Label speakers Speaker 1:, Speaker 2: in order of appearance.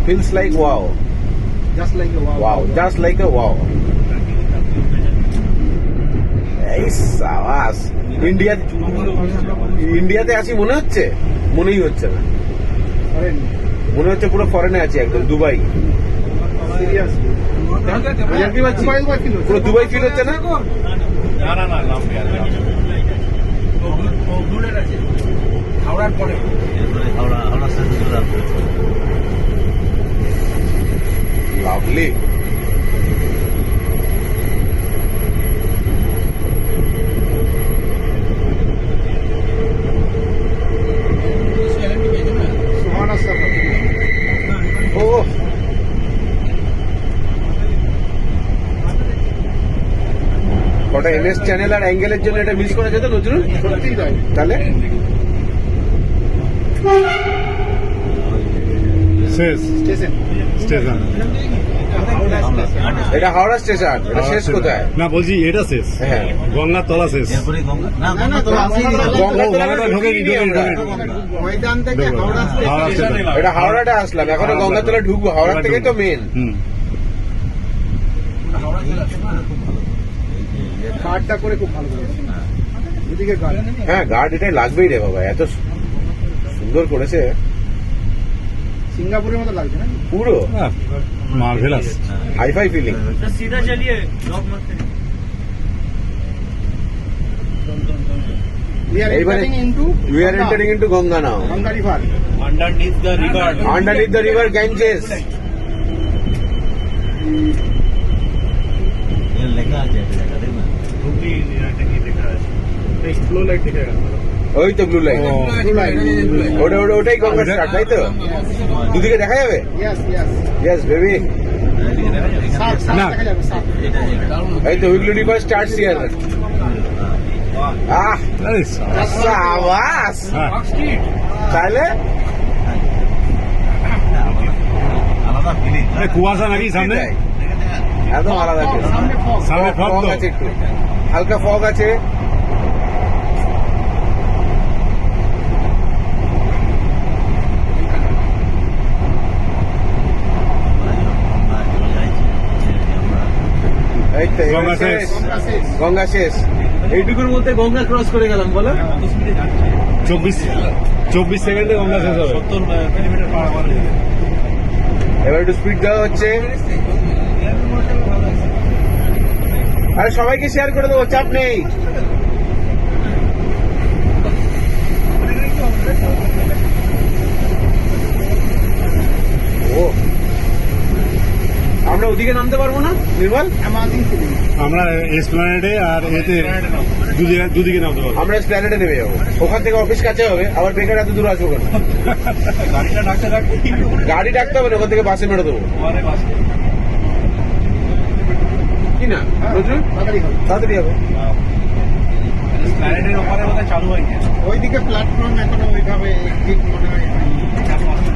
Speaker 1: feels like wow.
Speaker 2: Just like a wow.
Speaker 1: Wow, just like a wow. এই সাবাস। ইন্ডিয়াতে আছি মনে হচ্ছে? মনেই হচ্ছে না, মনে হচ্ছে পুরো ফরেনে আছি, একদম দুবাই। পুরো দুবাই ফিল হচ্ছে না?
Speaker 2: হাওড়ার পরে
Speaker 1: লাভলি। ও কটা এমএস চ্যানেল আর অ্যাঙ্গেলের জন্য এটা মিস করা যেত নজরুল?
Speaker 2: সত্যিই তাই।
Speaker 1: তাহলে
Speaker 3: শেষ
Speaker 2: স্টেশন
Speaker 3: স্টেশন।
Speaker 1: এটা হাওড়া স্টেশন, এটা শেষ কোথায়?
Speaker 3: না বলছি এটা শেষ,
Speaker 1: হ্যাঁ
Speaker 3: গঙ্গার তলা শেষ। গঙ্গাটা ঢোকেনি।
Speaker 2: ময়দান থেকে হাওড়া
Speaker 3: হাওড়া
Speaker 2: স্টেশন।
Speaker 3: স্টেশন।
Speaker 1: এটা হাওড়াটা আসলাম, এখনো গঙ্গাতলা ঢুকবো, হাওড়া থেকেই তো মেন।
Speaker 2: গার্ডটা করে খুব ভালো করেছে। এদিকে গার্ড।
Speaker 1: হ্যাঁ গার্ড এটাই লাগবেই রে বাবা, এত সুন্দর করেছে
Speaker 2: সিঙ্গাপুরের মতো লাগছে না?
Speaker 1: পুরো
Speaker 3: মার্ভেলাস।
Speaker 1: Hi fi feeling.
Speaker 4: सीधा चलिए जॉब मत करिए।
Speaker 2: We are entering into
Speaker 1: We are entering into Ganga now.
Speaker 2: Ganga River.
Speaker 4: Underneath the river.
Speaker 1: Underneath the river Ganges.
Speaker 2: Flow light दिखेगा।
Speaker 1: ওই তো ব্লু লাইন,
Speaker 2: Blue light.
Speaker 1: ওটাই গঙ্গা স্টার্ট, তাই তো? দুদিকে দেখা যাবে?
Speaker 2: Yes, yes.
Speaker 1: Yes baby.
Speaker 2: সাত
Speaker 3: না।
Speaker 2: দেখা যাবে, সাত।
Speaker 1: এই তো উইগলি রিভার স্টার্টস হিয়ার। আহ
Speaker 3: আরে
Speaker 1: সাবাস।
Speaker 3: হ্যাঁ।
Speaker 1: তাহলে
Speaker 3: এ, কুয়াশা নাকি সামনে?
Speaker 1: এটাই। একদম আলাদা feel।
Speaker 2: সামনে fog।
Speaker 3: সামনে ফগ
Speaker 1: ফগ
Speaker 3: তো।
Speaker 1: আছে একটু, হালকা ফগ আছে। এই তো এবার
Speaker 3: গঙ্গা শেষ।
Speaker 1: শেষ,
Speaker 2: গঙ্গা শেষ।
Speaker 1: গঙ্গা শেষ। এইটুকুর মধ্যে গঙ্গা ক্রস করে গেলাম বলো।
Speaker 3: 24 সেকেন্ডে গঙ্গা শেষ হবে।
Speaker 4: 70 কিলোমিটার পার আওয়ার।
Speaker 1: এবার একটু স্পিড দেওয়া হচ্ছে। আরে সবাইকে শেয়ার করে দেবো, চাপ নেই। ও আমরা ওদিকে নামতে পারবো না নির্মল?
Speaker 2: Amazing feeling.
Speaker 3: আমরা এসপ্ল্যানেডে আর এতে দুদিকে নামতে পারবো।
Speaker 1: আমরা প্ল্যানেটে নেমে যাবো, ওখান থেকে অফিস কাছে হবে, আবার বেকার এত দূর আসবো কেন?
Speaker 4: গাড়িটা ডাকতে ডাকতে
Speaker 1: গাড়ি ডাকতে হবে না, ওখান থেকে বাসে মেরে দেবো।
Speaker 4: পরে বাসে
Speaker 1: কি না নজরুল?
Speaker 2: তাড়াতাড়ি হবে।
Speaker 1: তাড়াতাড়ি হবে।
Speaker 4: প্ল্যানেটের ওপরে বোধহয় চালু হয়নি।
Speaker 2: ওইদিকে প্ল্যাটফর্ম এখনো ওইভাবে ঠিক মনে হয় হয়নি।